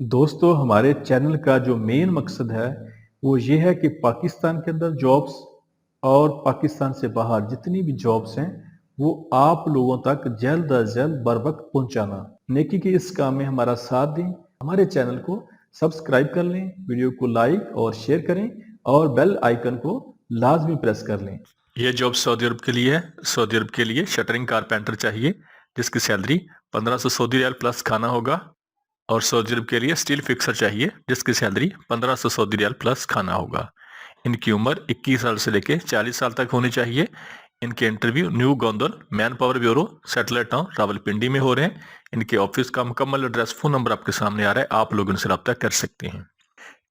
दोस्तों हमारे चैनल का जो मेन मकसद है वो ये है कि पाकिस्तान के अंदर जॉब्स और पाकिस्तान से बाहर जितनी भी जॉब्स हैं वो आप लोगों तक जल्द अज जल्द बर वक्त पहुंचाना। नेकी के इस काम में हमारा साथ दें, हमारे चैनल को सब्सक्राइब कर लें, वीडियो को लाइक और शेयर करें और बेल आइकन को लाजमी प्रेस कर लें। ये जॉब सऊदी अरब के लिए है। सऊदी अरब के लिए शटरिंग कारपेंटर चाहिए जिसकी सैलरी 1500 सऊदी रियाल प्लस खाना होगा। और सऊदी अरब के लिए स्टील फिक्सर चाहिए जिसकी सैलरी 1500 सऊदी रियाल प्लस खाना होगा। इनकी उम्र 21 साल से लेकर 40 साल तक होनी चाहिए। इनके interview new Gondal man power bureau satellite town Rawalpindi में हो रहे हैं। इनके ऑफिस का मुकम्मल एड्रेस फ़ोन नंबर आपके सामने आ रहा है, आप लोग इनसे रब्ता कर सकते हैं।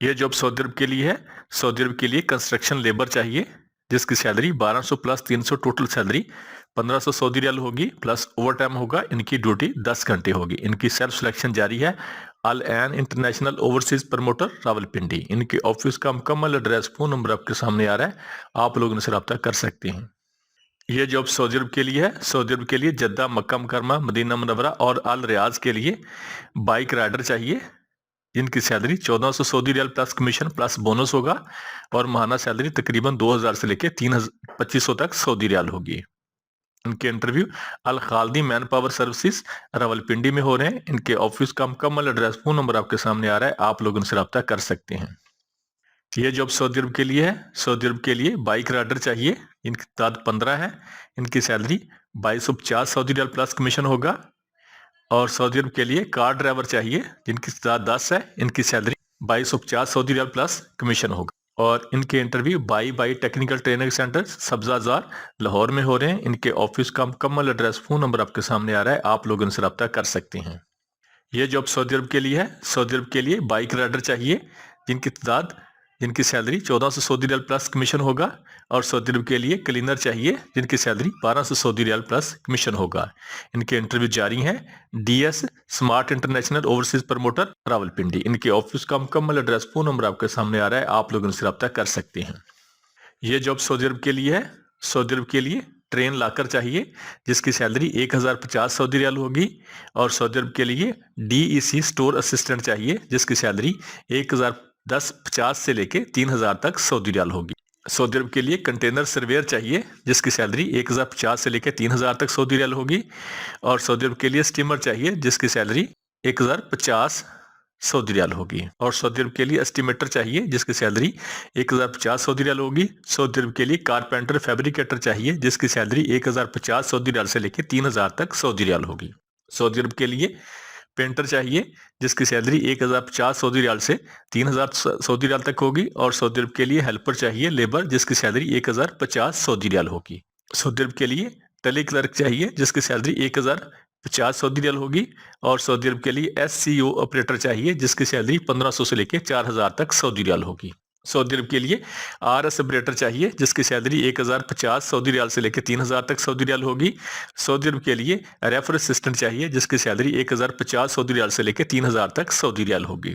ये जॉब सऊदी अरब के लिए है। सऊदी अरब के लिए कंस्ट्रक्शन लेबर चाहिए जिसकी salary 1200 plus 300 total salary 1500 Saudi riyal होगी प्लस ओवर टाइम होगा। इनकी ड्यूटी 10 घंटे होगी। इनकी सेल्फ सिलेक्शन जारी है। अल एन इंटरनेशनल ओवरसीज प्रमोटर रावलपिंडी। इनके ऑफिस का मुकम्मल एड्रेस फोन नंबर आपके सामने आ रहा है, आप लोग इनसे रब्ता कर सकते हैं। ये जॉब सऊदी अरब के लिए है। सऊदी अरब के लिए Jeddah, Makkah Mukarramah, Madinah Munawwarah और अल रियाज के लिए बाइक राइडर चाहिए जिनकी salary 1400 Saudi riyal plus commission plus bonus होगा और माहाना सैलरी तकरीबन 2000 से लेकर 2500 तक सऊदी रियाल होगी। इनके इंटरव्यू अल खालदी मैन पावर सर्विसेज रावलपिंडी में हो रहे हैं। इनके ऑफिस का मुकम्मल एड्रेस फोन नंबर आपके सामने आ रहा है, आप लोग इनसे रब्ता कर सकते हैं। ये जॉब सऊदी अरब के लिए है। सऊदी अरब के लिए बाइक राइडर चाहिए। इनकी तादाद 15 है। इनकी salary 2250 Saudi riyal plus commission होगा। और सऊदी अरब के लिए कार ड्राइवर चाहिए जिनकी तादाद 10 है। इनकी salary 2250 Saudi riyal plus commission होगा। और इनके interview by technical training centre Sabzazar Lahore में हो रहे हैं। इनके ऑफिस का मुकम्मल एड्रेस फोन नंबर आपके सामने आ रहा है, आप लोग इनसे रब्ता कर सकते हैं। ये जॉब सऊदी अरब के लिए है। सऊदी अरब के लिए बाइक राइडर चाहिए जिनकी तादाद जिनकी salary 1400 Saudi riyal plus commission होगा। और सऊदी अरब के लिए क्लीनर चाहिए जिनकी salary 1200 Saudi riyal plus commission होगा। इनके इंटरव्यू जारी हैं। DS smart international overseas promoter Rawalpindi. इनके ऑफिस का मुकम्मल एड्रेस फोन नंबर आपके सामने आ रहा है, आप लोग इनसे रब्ता कर सकते हैं। ये जॉब सऊदी अरब के लिए है। सऊदी अरब के लिए ट्रेन लाकर चाहिए जिसकी सैलरी 1050 सऊदी रियाल होगी। और सऊदी अरब के लिए डीईसी स्टोर असिस्टेंट चाहिए जिसकी सैलरी 1050 से लेके 3000 तक सऊदी रियाल होगी। सऊदी अरब के लिए कंटेनर सर्वेयर चाहिए जिसकी सैलरी 1050 से लेकर 3000 तक सऊदी रियाल होगी। और सऊदी अरब के लिए स्टीमर चाहिए जिसकी सैलरी 1050 सऊदी रियाल होगी। और सऊदी अरब के लिए एस्टिमेटर चाहिए जिसकी सैलरी 1050 सऊदी रियाल होगी। सऊदी अरब के लिए कारपेंटर फैब्रिकेटर चाहिए जिसकी सैलरी 1050 सऊदी रियाल से लेकर 3000 तक सऊदी रियाल होगी। सऊदी अरब के लिए पेंटर चाहिए जिसकी सैलरी 1050 सऊदी रियाल से 3000 सऊदी रियाल तक होगी। और सऊदी अरब के लिए हेल्पर चाहिए लेबर जिसकी सैलरी 1050 सऊदी रियाल होगी। सऊदी अरब के लिए टेली क्लर्क चाहिए जिसकी सैलरी 1050 सऊदी रियाल होगी। और सऊदी अरब के लिए एससीओ ऑपरेटर चाहिए जिसकी सैलरी 1500 से लेकर 4000 तक सऊदी रियाल होगी। सऊदी अरब के लिए आरएस ऑपरेटर चाहिए जिसकी सैलरी 1050 सऊदी रियाल से लेकर 3000 तक सऊदी रियाल होगी। सऊदी अरब के लिए रेफर असिस्टेंट चाहिए जिसकी सैलरी 1050 सऊदी रियाल से लेकर 3000 तक सऊदी रियाल होगी।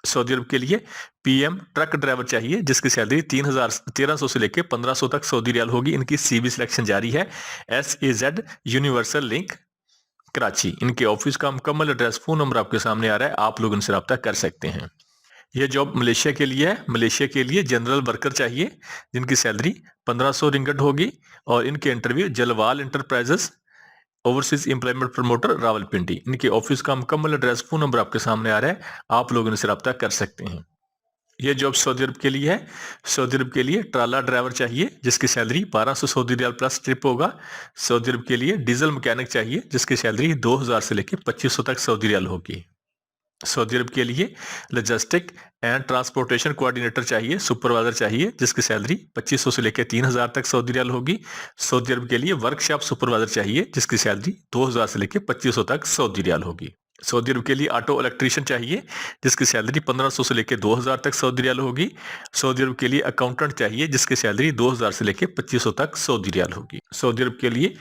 सऊदी अरब के लिए पीएम ट्रक ड्राइवर चाहिए जिसकी सैलरी 1300 से लेकर 1500 तक सऊदी रियाल होगी। इनकी सीवी सिलेक्शन जारी है। SAZ universal link Karachi. इनके ऑफिस का मुकम्मल एड्रेस फोन नंबर आपके सामने आ रहा है, आप लोग इनसे रब्ता कर सकते हैं। यह जॉब मलेशिया के लिए है। मलेशिया के लिए जनरल वर्कर चाहिए जिनकी सैलरी 1500 रिंगट होगी। और इनके interview Jalwal enterprises overseas employment promoter Rawalpindi. इनके ऑफिस का मुकम्मल एड्रेस फोन नंबर आपके सामने आ रहा है, आप लोग इनसे रब्ता कर सकते हैं। यह जॉब सऊदी अरब के लिए है। सऊदी अरब के लिए ट्राला ड्राइवर चाहिए जिसकी salary 1200 Saudi riyal plus trip होगा। सऊदी अरब के लिए डीजल मैकेनिक चाहिए जिसकी सैलरी 2000 से लेकर 2500 तक सऊदी रियाल होगी। सऊदी अरब के लिए लॉजिस्टिक एंड ट्रांसपोर्टेशन कोऑर्डिनेटर चाहिए, सुपरवाइजर चाहिए जिसकी सैलरी 2500 से लेकर 3000 तक सऊदी रियाल होगी। सऊदी अरब के लिए वर्कशॉप सुपरवाइजर चाहिए जिसकी सैलरी 2000 से लेकर 2500 तक सऊदी रियाल होगी। सऊदी अरब के लिए ऑटो इलेक्ट्रीशियन चाहिए जिसकी सैलरी 1500 से लेकर 2000 तक सऊदी रियाल होगी। सऊदी अरब के लिए अकाउंटेंट चाहिए जिसकी सैलरी 2000 से लेकर 2500 तक सऊदी रियाल होगी। सऊदी अरब के लिए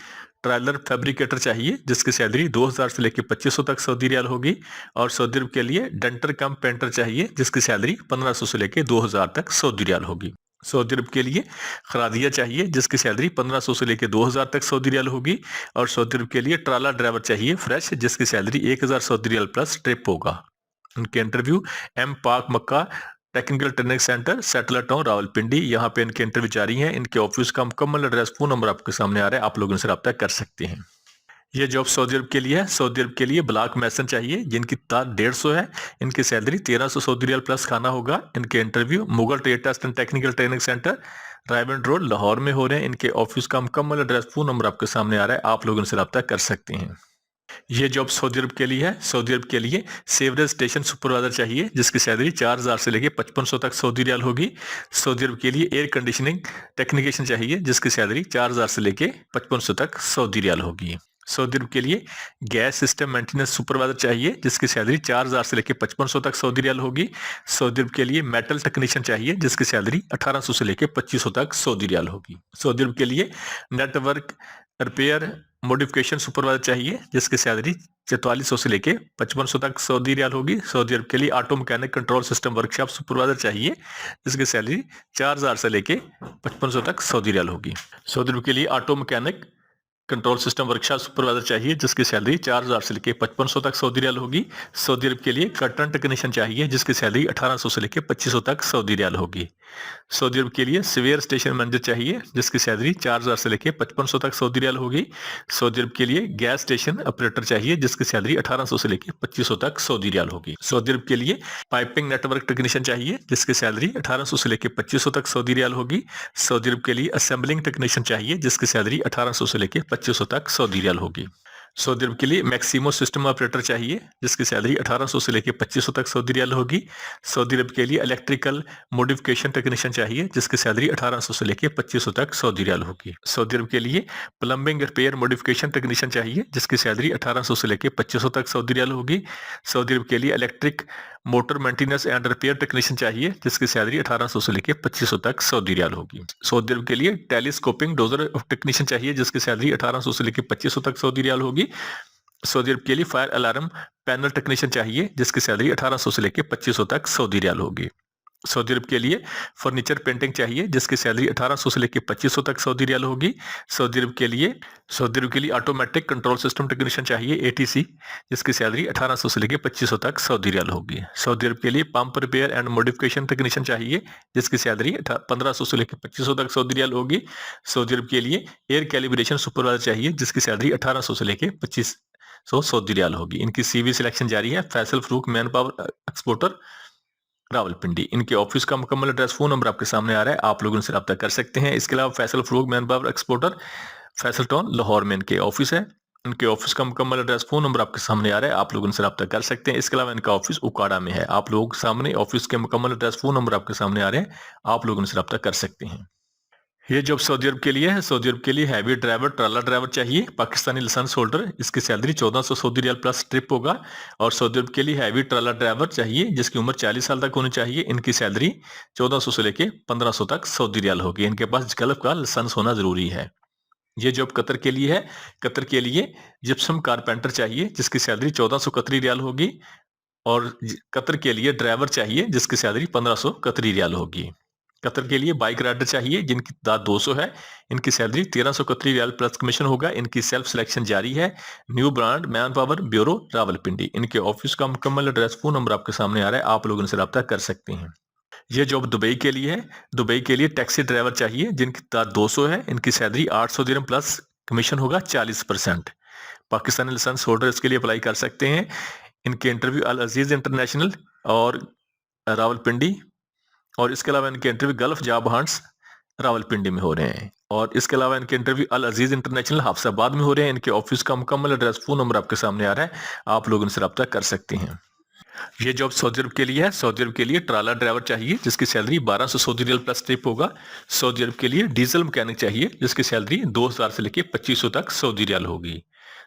ट्रायलर फैब्रिकेटर चाहिए जिसकी सैलरी 2000 से लेकर 2500 तक सऊदी रियाल होगी। और सऊदी अरब के लिए डेंटर कम पेंटर चाहिए जिसकी सैलरी 1500 से लेकर 2000 तक सऊदी रियाल होगी। सऊदी अरब के लिए खरादिया चाहिए जिसकी सैलरी 1500 से लेकर 2000 तक सऊदी रियाल होगी। और सऊदी अरब के लिए ट्राला ड्राइवर चाहिए फ्रेश जिसकी salary 1000 Saudi riyal plus trip होगा। इनके interview M Pak Makkah technical training centre satellite town Rawalpindi, यहाँ पे इनके इंटरव्यू जारी हैं। इनके ऑफिस का मुकम्मल एड्रेस, फोन नंबर आपके सामने आ रहा है, आप लोग इनसे रब्ता कर सकते हैं। ये जॉब सऊदी अरब के लिए है। सऊदी अरब के लिए ब्लॉक मैसन चाहिए जिनकी तादाद 150 है। इनकी सैलरी 1300 सऊदी रियाल प्लस खाना होगा। इनके interview Mughal trade test and technical training centre Raiwind road Lahore में हो रहे हैं। इनके ऑफिस का मुकम्मल एड्रेस, फोन नंबर आपके सामने आ रहा है, आप लोग इनसे रब्ता कर सकते हैं। ये जॉब सऊदी अरब के लिए है। सऊदी अरब के लिए सेवरेज स्टेशन सुपरवाइजर चाहिए जिसकी सैलरी 4000 से लेकर 5500 तक सऊदी रियाल होगी। सऊदी अरब के लिए एयर कंडीशनिंग टेक्नीशियन चाहिए जिसकी सैलरी 4000 से लेकर 5500 तक सऊदी रियाल होगी। सऊदी अरब के लिए गैस सिस्टम मेंटेनेंस सुपरवाइजर चाहिए जिसकी सैलरी 4000 से लेकर 5500 तक सऊदी रियाल होगी। सऊदी अरब के लिए मेटल टेक्नीशियन चाहिए जिसकी सैलरी 1800 से लेकर 2500 तक सऊदी रियाल होगी। सऊदी अरब के लिए नेटवर्क रिपेयर मॉडिफिकेशन सुपरवाइजर चाहिए जिसकी सैलरी 4400 से लेके 5500 तक सऊदी रियाल होगी। सऊदी अरब के लिए auto mechanic control system workshop supervisor चाहिए जिसकी सैलरी 4000 से लेके 5500 तक सऊदी रियाल होगी। सऊदी अरब के लिए auto mechanic control system workshop supervisor चाहिए जिसकी सैलरी 4000 से लेकर 5500 तक सऊदी रियाल होगी। सऊदी अरब के लिए कर्टन टेक्नीशियन चाहिए जिसकी सैलरी 1800 से लेकर 2500 तक सऊदी रियाल होगी। सऊदी अरब के लिए सिवियर स्टेशन मैनेजर चाहिए जिसकी सैलरी 4000 से लेकर 5500 तक सऊदी रियाल होगी। सऊदी अरब के लिए गैस स्टेशन ऑपरेटर चाहिए जिसकी सैलरी 1800 से लेकर 2500 तक सऊदी रियाल होगी। सऊदी अरब के लिए पाइपिंग नेटवर्क टेक्नीशियन चाहिए जिसकी सैलरी 1800 से लेकर 2500 तक सऊदी रियाल होगी। सऊदी अरब के लिए असेंबलिंग टेक्नीशियन चाहिए जिसकी सैलरी 1800 से लेकर 2500 तक सऊदी रियाल होगी। सऊदी अरब के लिए मैक्सिमो सिस्टम ऑपरेटर चाहिए जिसकी सैलरी 1800 से लेकर 2500 तक सऊदी रियाल होगी। सऊदी अरब के लिए इलेक्ट्रिकल मॉडिफिकेशन टेक्नीशियन चाहिए जिसकी सैलरी 1800 से लेकर 2500 तक सऊदी रियाल होगी। सऊदी अरब के लिए प्लम्बिंग रिपेयर मॉडिफिकेशन टेक्नीशियन चाहिए जिसकी सैलरी 1800 से लेकर 2500 तक सऊदी रियाल होगी। सऊदी अरब के लिए electric motor maintenance and repair technician चाहिए जिसकी सैलरी 1800 से लेकर 2500 तक सऊदी रियाल होगी। सऊदी अरब के लिए टेलीस्कोपिंग डोजर टेक्नीशियन चाहिए जिसकी सैलरी 1800 से लेकर 2500 तक सऊदी रियाल होगी। सऊदी अरब के लिए फायर अलार्म पैनल टेक्नीशियन चाहिए जिसकी सैलरी 1800 से लेकर 2500 तक सऊदी रियाल होगी। सऊदी अरब के लिए फर्नीचर पेंटिंग चाहिए जिसकी सैलरी 1800 से लेकर 2500 तक सऊदी रियाल होगी। सऊदी अरब के लिए ऑटोमेटिक कंट्रोल सिस्टम टेक्नीशियन चाहिए एटीसी जिसकी सैलरी 1800 से लेकर 2500 तक सऊदी रियाल होगी। सऊदी अरब के लिए pump repair and modification technician चाहिए जिसकी सैलरी 1500 से लेकर 2500 तक सऊदी रियाल होगी। सऊदी अरब के लिए एयर कैलिब्रेशन सुपरवाइजर चाहिए जिसकी सैलरी 1800 से लेकर 2500 सऊदी रियाल होगी। इनकी सीवी सिलेक्शन जारी है। Faisal Farooq man power exporter Rawalpindi. इनके ऑफिस का मुकम्मल एड्रेस, फोन नंबर आपके सामने आ रहा है, आप लोग उनसे रब्ता कर सकते हैं। इसके अलावा Faisal Farooq man power exporter Faisal town Lahore में इनके ऑफिस है। इनके ऑफिस का मुकम्मल एड्रेस, फोन नंबर आपके सामने आ रहा है, आप लोग उनसे रब्ता कर सकते हैं। इसके अलावा इनका ऑफिस उकाड़ा में है। आप लोग सामने ऑफिस के मुकम्मल एड्रेस, फोन नंबर आपके सामने आ रहे हैं, आप लोग उनसे रब्ता कर सकते हैं। ये जॉब सऊदी अरब के लिए है। सऊदी अरब के लिए हैवी ड्राइवर ट्राला ड्राइवर चाहिए, पाकिस्तानी लाइसेंस होल्डर। इसकी salary 1400 Saudi riyal plus trip होगा। और सऊदी अरब के लिए हैवी ट्राला ड्राइवर चाहिए जिसकी उम्र 40 साल तक होनी चाहिए। इनकी सैलरी 1400 से लेके 1500 तक सऊदी रियाल होगी। इनके पास गल्फ का लाइसेंस होना जरूरी है। ये जॉब कतर के लिए है। कतर के लिए जिप्सम कारपेंटर चाहिए जिसकी सैलरी 1400 कतरी रियाल होगी। और कतर के लिए ड्राइवर चाहिए जिसकी सैलरी 1500 कतरी रियाल होगी। कतर के लिए बाइक राइडर चाहिए जिनकी तादाद 200 है। इनकी सैलरी 1300 कतरी रियाल प्लस कमीशन होगा। इनकी सेल्फ सिलेक्शन जारी है। New brand man power bureau Rawalpindi. इनके ऑफिस का मुकम्मल एड्रेस, फोन नंबर आपके सामने आ रहा है, आप लोग इनसे रब्ता कर सकते हैं। ये जॉब दुबई के लिए है। दुबई के लिए टैक्सी ड्राइवर चाहिए जिनकी तादाद 200 है। इनकी सैलरी 800 दिरहम प्लस कमीशन होगा 40%। पाकिस्तानी लाइसेंस होल्डर इसके लिए अप्लाई कर सकते हैं। इनके इंटरव्यू अल अजीज इंटरनेशनल और रावलपिंडी, और इसके अलावा इनके interview gulf job hunts Rawalpindi में हो रहे हैं। और इसके अलावा इनके इंटरव्यू अल अजीज इंटरनेशनल हाफसाबाद में हो रहे हैं। इनके ऑफिस का मुकम्मल एड्रेस, फोन नंबर आपके सामने आ रहा है, आप लोग इनसे रब्ता कर सकते हैं। ये जॉब सऊदी अरब के लिए है। सऊदी अरब के लिए ट्राला ड्राइवर चाहिए जिसकी salary 1200 Saudi riyal plus trip होगा। सऊदी अरब के लिए डीजल मैकेनिक चाहिए जिसकी सैलरी 2000 से लेकर 2500 तक सऊदी रियाल होगी।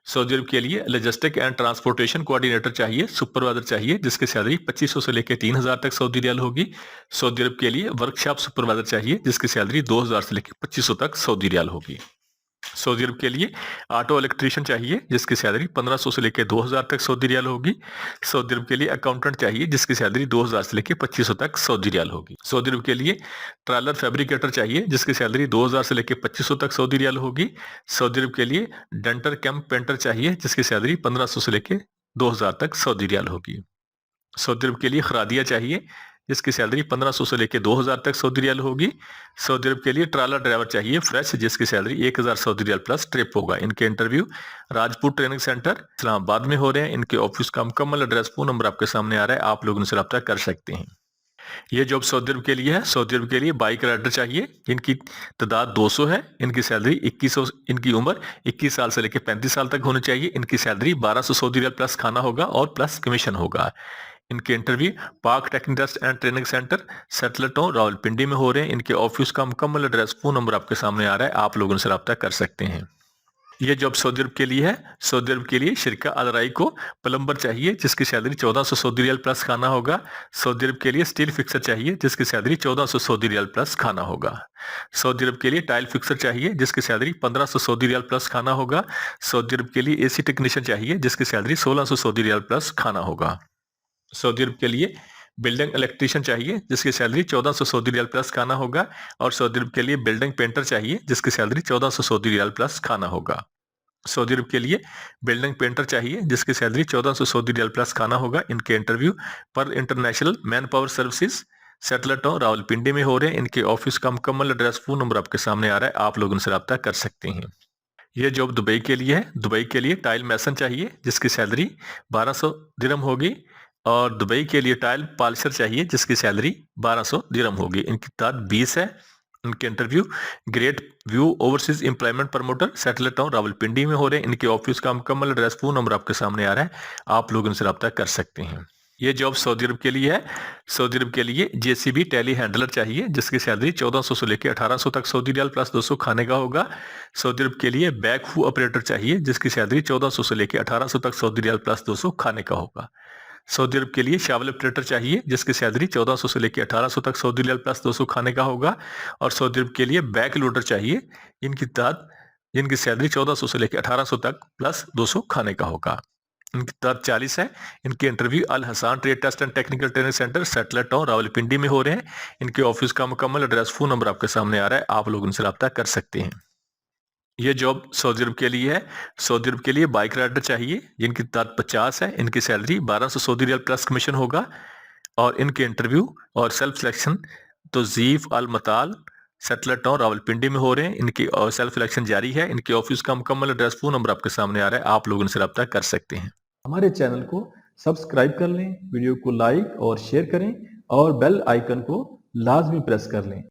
सऊदी अरब के लिए लॉजिस्टिक एंड ट्रांसपोर्टेशन कोऑर्डिनेटर चाहिए, सुपरवाइजर चाहिए जिसकी सैलरी 2500 से लेकर 3000 तक सऊदी रियाल होगी। सऊदी अरब के लिए वर्कशॉप सुपरवाइजर चाहिए जिसकी सैलरी 2000 से लेकर 2500 तक सऊदी रियाल होगी। सऊदी अरब के लिए ऑटो इलेक्ट्रीशियन चाहिए जिसकी सैलरी 1500 से लेकर 2000 तक सऊदी रियाल होगी। सऊदी अरब के लिए अकाउंटेंट चाहिए जिसकी सैलरी 2000 से लेकर 2500 तक सऊदी रियाल होगी। सऊदी अरब के लिए ट्रालर फैब्रिकेटर चाहिए जिसकी सैलरी 2000 से लेकर 2500 तक सऊदी रियाल होगी। सऊदी अरब के लिए डेंटर कैंप पेंटर चाहिए जिसकी सैलरी 1500 से लेकर 2000 तक सऊदी रियाल होगी। सऊदी अरब के लिए खरादिया चाहिए जिसकी सैलरी 1500 से लेकर 2000 तक सऊदी रियाल होगी। सऊदी अरब के लिए ट्राला ड्राइवर चाहिए फ्रेश जिसकी salary 1000 Saudi riyal plus trip होगा। इनके interview Rajput training centre Islamabad में हो रहे हैं। इनके ऑफिस का मुकम्मल एड्रेस फोन नंबर आपके सामने आ रहा है, आप लोग उनसे रब्ता कर सकते हैं। ये जॉब सऊदी अरब के लिए है। सऊदी अरब के लिए बाइक राइडर चाहिए। इनकी तादाद 200 है। इनकी सैलरी 2100, इनकी उम्र 21 साल से लेकर 35 साल तक होनी चाहिए। इनकी सैलरी 1200 सऊदी रियाल प्लस खाना होगा और प्लस कमीशन होगा। इनके interview park technical test and training centre satellite town Rawalpindi में हो रहे हैं। इनके ऑफिस का मुकम्मल एड्रेस फोन नंबर आपके सामने आ रहा है, आप लोग उनसे रब्ता कर सकते हैं। ये जॉब सऊदी अरब के लिए है। सऊदी अरब के लिए शिरका अलराई को प्लम्बर चाहिए जिसकी सैलरी 1400 सऊदी रियाल प्लस खाना होगा। सऊदी अरब के लिए स्टील फिक्सर चाहिए जिसकी सैलरी 1400 सऊदी रियाल प्लस खाना होगा। सऊदी अरब के लिए टाइल फिक्सर चाहिए जिसकी सैलरी 1500 सऊदी रियाल प्लस खाना होगा। सऊदी अरब के लिए एसी टेक्नीशियन चाहिए जिसकी सैलरी 1600 सऊदी रियाल प्लस खाना होगा। सऊदी अरब के लिए बिल्डिंग इलेक्ट्रीशियन चाहिए जिसकी सैलरी 1400 सऊदी रियाल प्लस खाना होगा। और सऊदी अरब के लिए बिल्डिंग पेंटर चाहिए जिसकी सैलरी 1400 सऊदी रियाल प्लस खाना होगा। सऊदी अरब के लिए बिल्डिंग पेंटर चाहिए जिसकी सैलरी 1400 सऊदी रियाल प्लस खाना होगा। इनके इंटरव्यू पर international manpower services satellite town Rawalpindi में हो रहे हैं। इनके ऑफिस का मुकम्मल एड्रेस फोन नंबर आपके सामने आ रहा है, आप लोग उनसे रब्ता कर सकते हैं। यह जॉब दुबई के लिए है। दुबई के लिए टाइल मैसन चाहिए जिसकी सैलरी 1200 दिरहम होगी। और दुबई के लिए टाइल पॉलिशर चाहिए जिसकी सैलरी 1200 दिरहम होगी। इनकी तादाद 20 है। इनके interview great view overseas employment promoter satellite town Rawalpindi में हो रहे हैं। इनके ऑफिस का मुकम्मल एड्रेस फोन नंबर आपके सामने आ रहा है, आप लोग उनसे रब्ता कर सकते हैं। ये जॉब सऊदी अरब के लिए है। सऊदी अरब के लिए जेसीबी टेली हैंडलर चाहिए जिसकी सैलरी 1400 से लेकर 1800 तक सऊदी रियाल प्लस 200 खाने का होगा। सऊदी अरब के लिए बैक हू ऑपरेटर चाहिए जिसकी सैलरी 1400 से लेकर 1800 तक सऊदी रियाल प्लस 200 खाने का होगा। सऊदी अरब के लिए शावल ऑपरेटर चाहिए जिसकी सैलरी 1400 से लेकर 1800 तक सऊदी रियाल प्लस 200 खाने का होगा। और सऊदी अरब के लिए बैक लोडर चाहिए जिनकी सैलरी 1400 से लेकर 1800 तक प्लस 200 खाने का होगा। इनकी तादाद 40 है। इनके interview Al Hasan trade test and technical training centre satellite town Rawalpindi में हो रहे हैं। इनके ऑफिस का मुकम्मल एड्रेस फोन नंबर आपके सामने आ रहा है, आप लोग उनसे रब्ता कर सकते हैं। ये जॉब सऊदी अरब के लिए है। सऊदी अरब के लिए बाइक राइडर चाहिए जिनकी तादाद 50 है। इनकी salary 1200 Saudi riyal plus commission होगा। और इनके इंटरव्यू और सेल्फ सिलेक्शन तौजीफ अल मताल सेटलर टाउन रावलपिंडी में हो रहे हैं। इनकी सेल्फ सिलेक्शन जारी है। इनके ऑफिस का मुकम्मल एड्रेस फोन नंबर आपके सामने आ रहा है, आप लोग उनसे रब्ता कर सकते हैं। हमारे चैनल को सब्सक्राइब कर लें, वीडियो को लाइक और शेयर करें और बेल आइकन को लाजमी प्रेस कर लें।